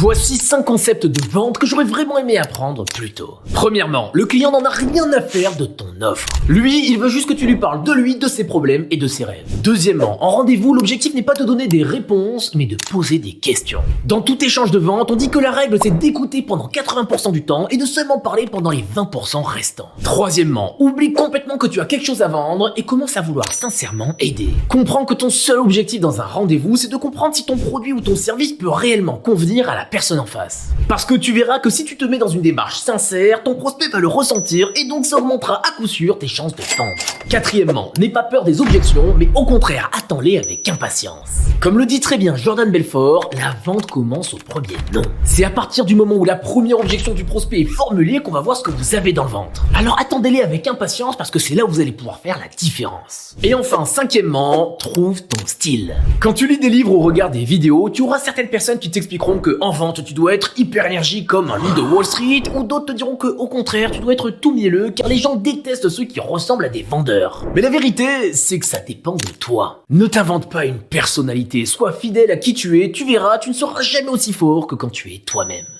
Voici 5 concepts de vente que j'aurais vraiment aimé apprendre plus tôt. Premièrement, le client n'en a rien à faire de ton offre. Lui, il veut juste que tu lui parles de lui, de ses problèmes et de ses rêves. Deuxièmement, en rendez-vous, l'objectif n'est pas de donner des réponses, mais de poser des questions. Dans tout échange de vente, on dit que la règle c'est d'écouter pendant 80% du temps et de seulement parler pendant les 20% restants. Troisièmement, oublie complètement que tu as quelque chose à vendre et commence à vouloir sincèrement aider. Comprends que ton seul objectif dans un rendez-vous, c'est de comprendre si ton produit ou ton service peut réellement convenir à la personne en face. Parce que tu verras que si tu te mets dans une démarche sincère, ton prospect va le ressentir et donc ça augmentera à coup sûr tes chances de vendre. Quatrièmement, n'aie pas peur des objections, mais au contraire, attends-les avec impatience. Comme le dit très bien Jordan Belfort, la vente commence au premier non. C'est à partir du moment où la première objection du prospect est formulée qu'on va voir ce que vous avez dans le ventre. Alors attendez-les avec impatience parce que c'est là où vous allez pouvoir faire la différence. Et enfin, cinquièmement, trouve ton style. Quand tu lis des livres ou regardes des vidéos, tu auras certaines personnes qui t'expliqueront que en vente, tu dois être hyper énergique comme un loup de Wall Street, ou d'autres te diront que au contraire, tu dois être tout mielleux car les gens détestent ceux qui ressemblent à des vendeurs. Mais la vérité, c'est que ça dépend de toi. Ne t'invente pas une personnalité, sois fidèle à qui tu es, tu verras, tu ne seras jamais aussi fort que quand tu es toi-même.